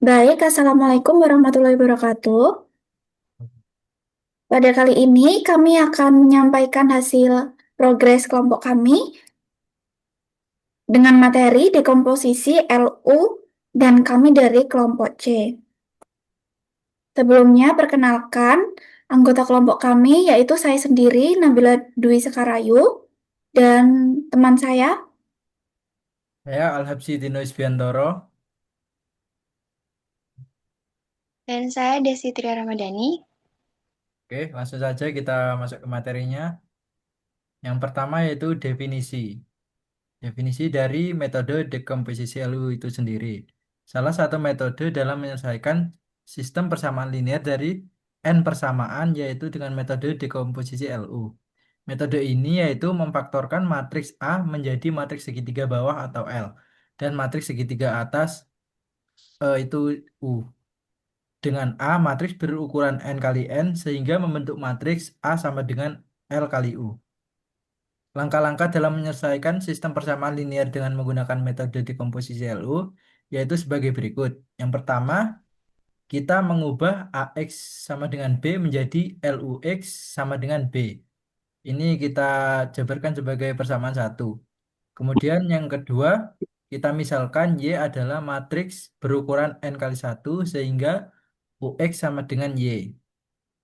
Baik, Assalamualaikum warahmatullahi wabarakatuh. Pada kali ini kami akan menyampaikan hasil progres kelompok kami dengan materi dekomposisi LU dan kami dari kelompok C. Sebelumnya, perkenalkan anggota kelompok kami yaitu saya sendiri, Nabila Dwi Sekarayu, dan teman saya. Saya Al-Habsi Dino Isbiantoro. Dan saya Desi Tria Ramadhani. Oke, langsung saja kita masuk ke materinya. Yang pertama yaitu definisi. Definisi dari metode dekomposisi LU itu sendiri. Salah satu metode dalam menyelesaikan sistem persamaan linear dari n persamaan yaitu dengan metode dekomposisi LU. Metode ini yaitu memfaktorkan matriks A menjadi matriks segitiga bawah atau L dan matriks segitiga atas itu U. Dengan A matriks berukuran n kali n sehingga membentuk matriks A sama dengan L kali U. Langkah-langkah dalam menyelesaikan sistem persamaan linear dengan menggunakan metode dekomposisi LU yaitu sebagai berikut. Yang pertama, kita mengubah AX sama dengan B menjadi LUX sama dengan B. Ini kita jabarkan sebagai persamaan satu. Kemudian yang kedua, kita misalkan Y adalah matriks berukuran n kali satu sehingga UX sama dengan Y.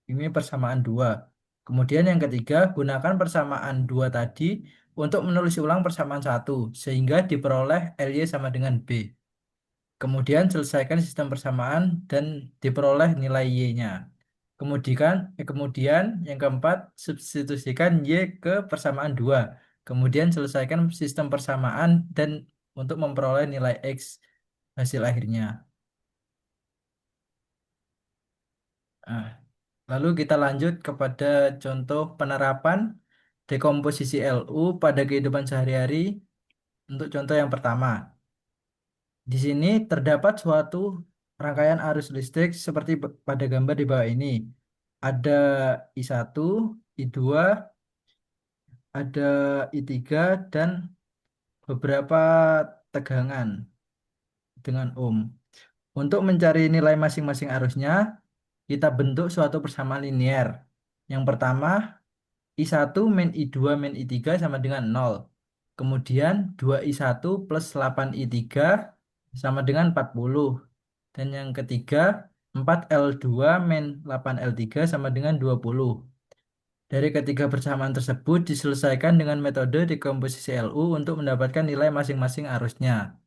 Ini persamaan dua. Kemudian yang ketiga, gunakan persamaan dua tadi untuk menulis ulang persamaan satu, sehingga diperoleh LY sama dengan B. Kemudian selesaikan sistem persamaan dan diperoleh nilai Y-nya. Kemudian yang keempat, substitusikan Y ke persamaan dua. Kemudian selesaikan sistem persamaan dan untuk memperoleh nilai X hasil akhirnya. Ah, Lalu kita lanjut kepada contoh penerapan dekomposisi LU pada kehidupan sehari-hari untuk contoh yang pertama. Di sini terdapat suatu rangkaian arus listrik seperti pada gambar di bawah ini. Ada I1, I2, ada I3, dan beberapa tegangan dengan ohm. Untuk mencari nilai masing-masing arusnya, kita bentuk suatu persamaan linear. Yang pertama, I1 min I2 min I3 sama dengan 0. Kemudian 2I1 plus 8I3 sama dengan 40. Dan yang ketiga 4L2 min 8L3 sama dengan 20. Dari ketiga persamaan tersebut diselesaikan dengan metode dekomposisi LU untuk mendapatkan nilai masing-masing arusnya.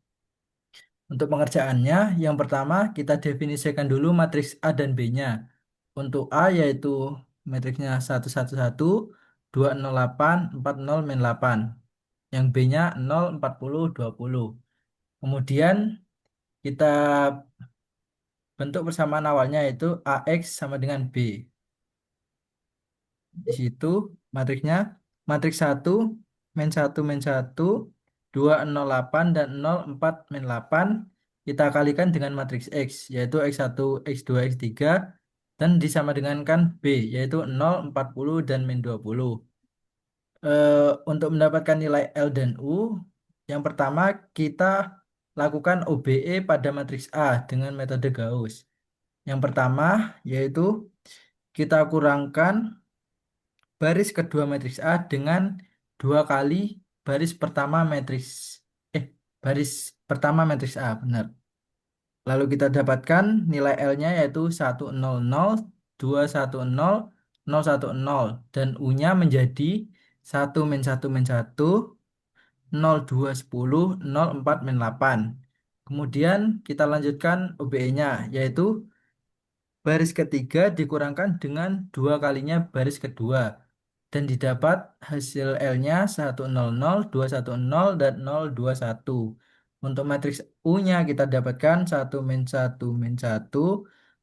Untuk pengerjaannya, yang pertama kita definisikan dulu matriks A dan B-nya. Untuk A yaitu matriksnya 111, 208, 40, min 8. Yang B-nya 0, 40, 20. Kemudian kita bentuk persamaan awalnya yaitu AX sama dengan B. Di situ matriksnya matriks 1, min 1, 208 dan 04, min 8 kita kalikan dengan matriks X yaitu X1, X2, X3 dan disama dengankan B yaitu 0, 40 dan min 20. Eh, untuk mendapatkan nilai L dan U, yang pertama kita lakukan OBE pada matriks A dengan metode Gauss. Yang pertama yaitu kita kurangkan baris kedua matriks A dengan dua kali baris pertama matriks eh baris pertama matriks A, benar. Lalu kita dapatkan nilai L-nya yaitu 100, 210, 010 dan U-nya menjadi 1 min 1 min 1, 0210, 04 min 8. Kemudian kita lanjutkan OBE-nya yaitu baris ketiga dikurangkan dengan dua kalinya baris kedua dan didapat hasil L-nya 100, 210 dan 021. Untuk matriks U-nya kita dapatkan 1 min 1 min 1,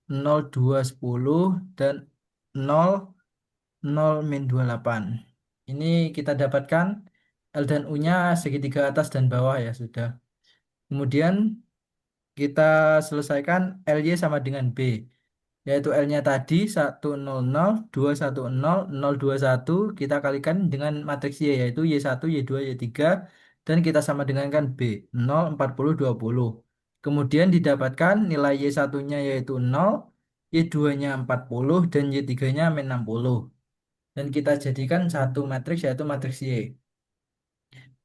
0210 dan 00 min 28. Ini kita dapatkan L dan U-nya segitiga atas dan bawah ya sudah. Kemudian kita selesaikan LY sama dengan B. Yaitu L-nya tadi 100, 210, 021 kita kalikan dengan matriks Y yaitu Y1, Y2, Y3 dan kita sama dengan kan B 0, 40, 20. Kemudian didapatkan nilai Y1-nya yaitu 0, Y2-nya 40, dan Y3-nya min 60. Dan kita jadikan satu matriks yaitu matriks Y.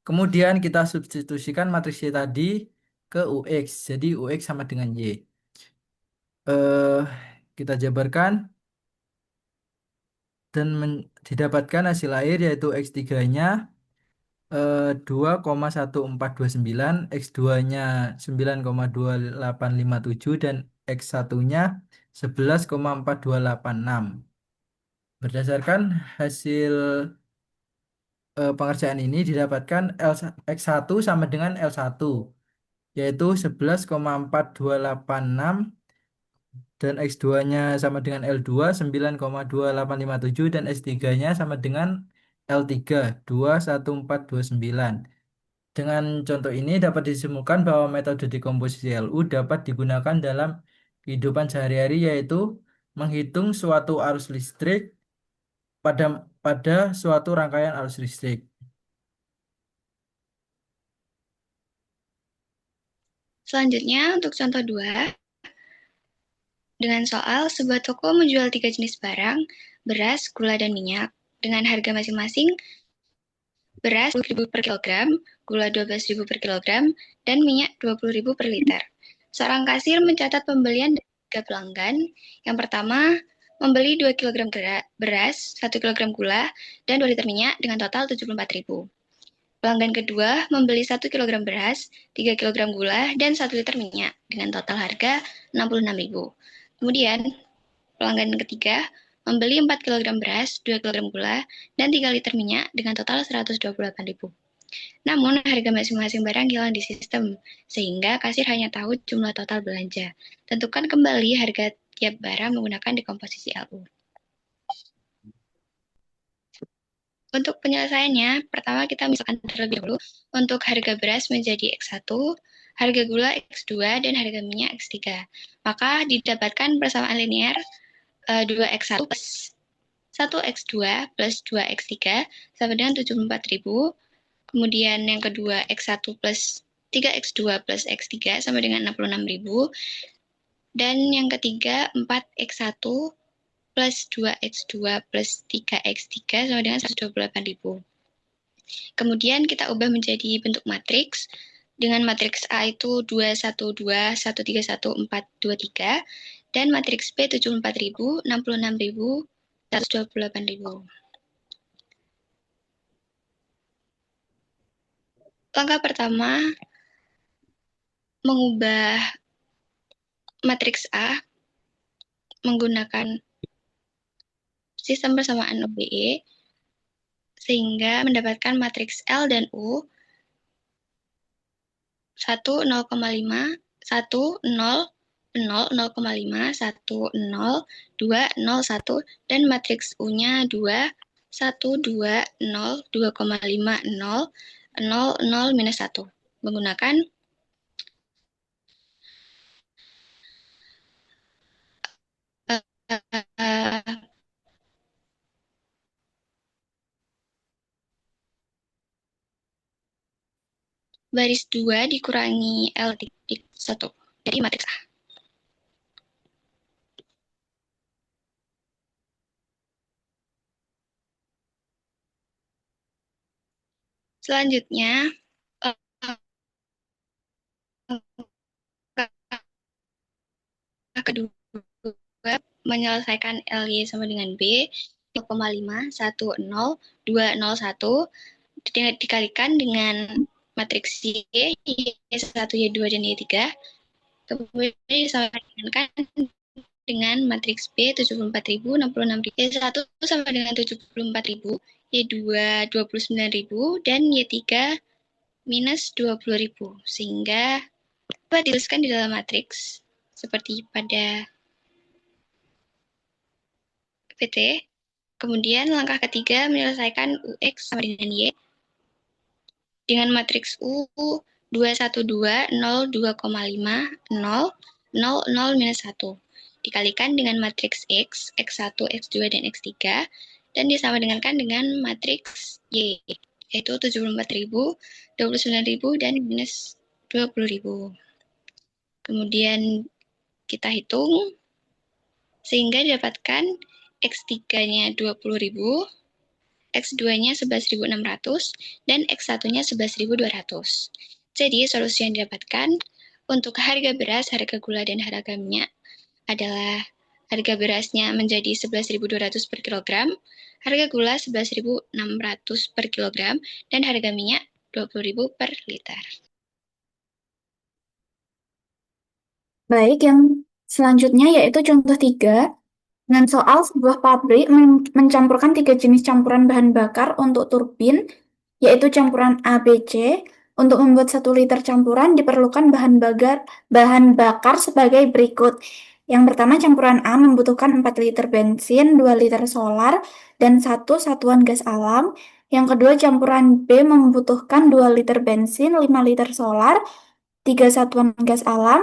Kemudian kita substitusikan matriks Y tadi ke UX. Jadi UX sama dengan Y. Eh, kita jabarkan dan didapatkan hasil akhir yaitu X3-nya 2,1429, X2-nya 9,2857 dan X1-nya 11,4286. Berdasarkan hasil pengerjaan ini didapatkan X1 sama dengan L1 yaitu 11,4286 dan X2-nya sama dengan L2 9,2857 dan S3-nya sama dengan L3 21429. Dengan contoh ini dapat disimpulkan bahwa metode dekomposisi LU dapat digunakan dalam kehidupan sehari-hari yaitu menghitung suatu arus listrik pada pada suatu rangkaian arus listrik. Selanjutnya, untuk contoh 2, dengan soal sebuah toko menjual 3 jenis barang, beras, gula, dan minyak, dengan harga masing-masing beras 10.000 per kilogram, gula 12.000 per kilogram, dan minyak 20.000 per liter. Seorang kasir mencatat pembelian dari 3 pelanggan. Yang pertama, membeli 2 kg beras, 1 kg gula, dan 2 liter minyak dengan total 74.000. Pelanggan kedua membeli 1 kg beras, 3 kg gula, dan 1 liter minyak dengan total harga 66.000. Kemudian, pelanggan ketiga membeli 4 kg beras, 2 kg gula, dan 3 liter minyak dengan total 128.000. Namun, harga masing-masing barang hilang di sistem, sehingga kasir hanya tahu jumlah total belanja. Tentukan kembali harga tiap barang menggunakan dekomposisi LU. Untuk penyelesaiannya, pertama kita misalkan terlebih dahulu untuk harga beras menjadi X1, harga gula X2, dan harga minyak X3. Maka didapatkan persamaan linear 2X1 plus 1X2 plus 2X3 sama dengan 74.000. Kemudian yang kedua X1 plus 3X2 plus X3 sama dengan 66.000. Dan yang ketiga 4X1 plus 2X2 plus 3X3 sama dengan 128.000. Kemudian kita ubah menjadi bentuk matriks. Dengan matriks A itu 212, 131, 423. Dan matriks B 74.000, 66.000, 128.000. Langkah pertama, mengubah matriks A menggunakan sistem persamaan OBE sehingga mendapatkan matriks L dan U 1, 0,5, 1, 0, 0, 0,5, 1, 0, 2, 0, 1, dan matriks U-nya 2, 1, 2, 0, 2,5, 0, 0, 0, minus 1. Menggunakan baris 2 dikurangi L titik 1 dari matriks A. Selanjutnya, kedua menyelesaikan LY sama dengan B 0,5, 1, 0, 2, 0, 1 dikalikan dengan matriks Y, Y1, Y2, dan Y3. Kemudian disamakan dengan matriks B 74.000, 66.000. Y1 sama dengan 74.000, Y2 29.000, dan Y3 minus 20.000. Sehingga dapat dituliskan di dalam matriks seperti pada PT. Kemudian langkah ketiga menyelesaikan UX sama dengan Y dengan matriks U 212, 0, 2,5, 0, 0, 0, minus 1. Dikalikan dengan matriks X, X1, X2, dan X3, dan disamakan dengan matriks Y, yaitu 74.000, 29.000, dan minus 20.000. Kemudian kita hitung sehingga didapatkan X3-nya 20.000, X2-nya 11.600, dan X1-nya 11.200. Jadi solusi yang didapatkan untuk harga beras, harga gula, dan harga minyak adalah harga berasnya menjadi 11.200 per kilogram, harga gula 11.600 per kilogram, dan harga minyak 20.000 per liter. Baik, yang selanjutnya yaitu contoh 3. Dengan soal sebuah pabrik mencampurkan 3 jenis campuran bahan bakar untuk turbin, yaitu campuran A, B, C. Untuk membuat 1 liter campuran diperlukan bahan bakar sebagai berikut. Yang pertama, campuran A membutuhkan 4 liter bensin, 2 liter solar, dan 1 satuan gas alam. Yang kedua, campuran B membutuhkan 2 liter bensin, 5 liter solar, 3 satuan gas alam.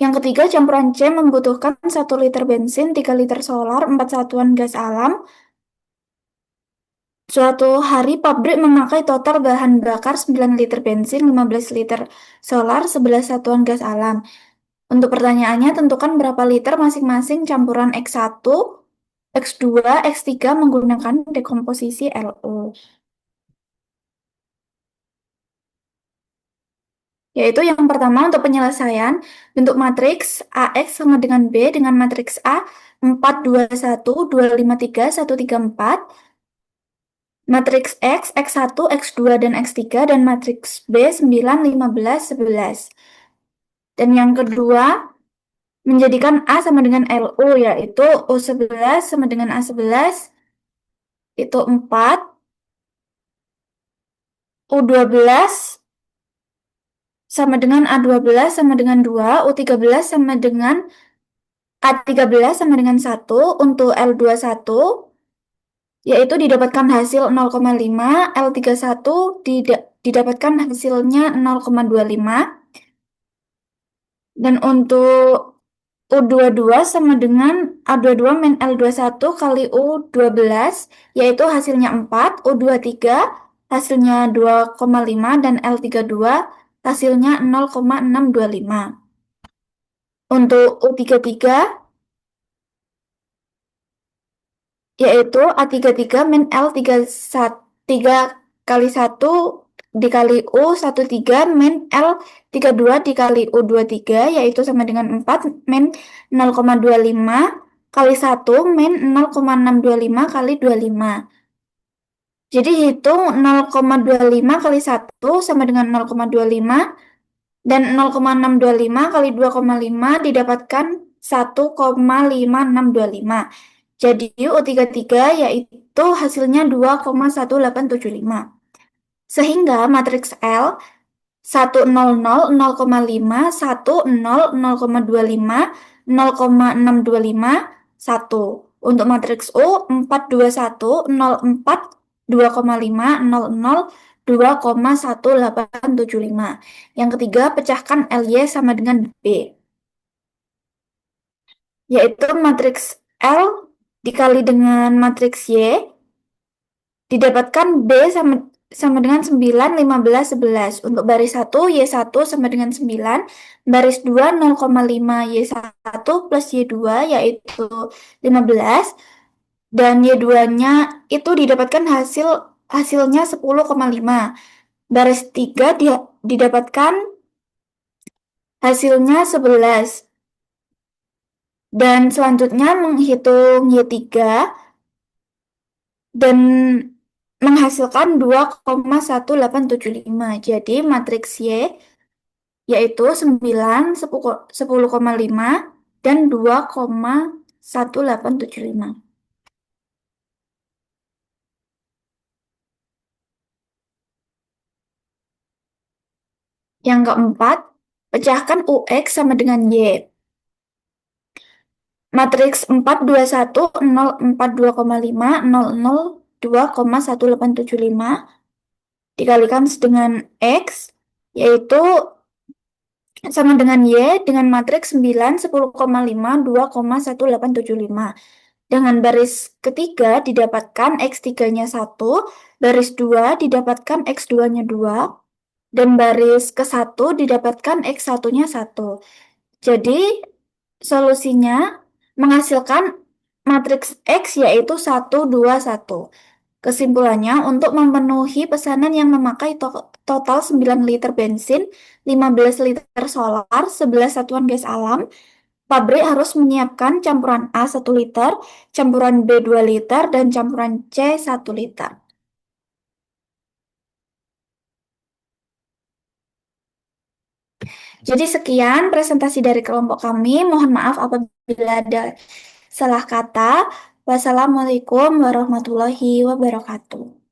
Yang ketiga, campuran C membutuhkan 1 liter bensin, 3 liter solar, 4 satuan gas alam. Suatu hari pabrik memakai total bahan bakar 9 liter bensin, 15 liter solar, 11 satuan gas alam. Untuk pertanyaannya, tentukan berapa liter masing-masing campuran X1, X2, X3 menggunakan dekomposisi LU. Yaitu yang pertama untuk penyelesaian bentuk matriks AX sama dengan B dengan matriks A 4, 2, 1, 2, 5, 3, 1, 3, 4. Matriks X, X1, X2, dan X3, dan matriks B 9, 15, 11. Dan yang kedua, menjadikan A sama dengan LU, yaitu U11 sama dengan A11, itu 4, U12 sama dengan A12 sama dengan 2, U13 sama dengan A13 sama dengan 1, untuk L21, yaitu didapatkan hasil 0,5, L31 didapatkan hasilnya 0,25, dan untuk U22 sama dengan A22 min L21 kali U12, yaitu hasilnya 4, U23 hasilnya 2,5, dan L32 hasilnya 0,625. Untuk U33 yaitu A33 min L31 3 kali 1 dikali U13 min L32 dikali U23, yaitu sama dengan 4 min 0,25 kali 1 min 0,625 kali 25. Jadi hitung 0,25 kali 1 sama dengan 0,25, dan 0,625 kali 2,5 didapatkan 1,5625. Jadi U33 yaitu hasilnya 2,1875. Sehingga matriks L 100, 0,5, 10, 0,25, 0,625, 1. Untuk matriks U 421, 04, 2,5, 00, 2,1875. Yang ketiga, pecahkan LY sama dengan B. Yaitu matriks L dikali dengan matriks Y didapatkan B sama dengan 9, 15, 11. Untuk baris 1, Y1 sama dengan 9, baris 2, 0,5 Y1 plus Y2 yaitu 15, dan Y2-nya itu didapatkan hasilnya 10,5. Baris 3 didapatkan hasilnya 11. Dan selanjutnya menghitung Y3 dan menghasilkan 2,1875. Jadi matriks Y yaitu 9, 10,5, dan 2,1875. Yang keempat, pecahkan UX sama dengan Y. Matriks 4, 2, 1, 0, 4, 2,5, 0, 0, 2,1875 dikalikan dengan X, yaitu sama dengan Y dengan matriks 9, 10,5, 2,1875. Dengan baris ketiga didapatkan X3-nya 1, baris 2 didapatkan X2-nya 2, dan baris ke-1 didapatkan X1-nya 1. Jadi solusinya menghasilkan matriks X yaitu 1, 2, 1. Kesimpulannya, untuk memenuhi pesanan yang memakai total 9 liter bensin, 15 liter solar, 11 satuan gas alam, pabrik harus menyiapkan campuran A 1 liter, campuran B 2 liter, dan campuran C 1 liter. Jadi sekian presentasi dari kelompok kami. Mohon maaf apabila ada salah kata. Wassalamualaikum warahmatullahi wabarakatuh.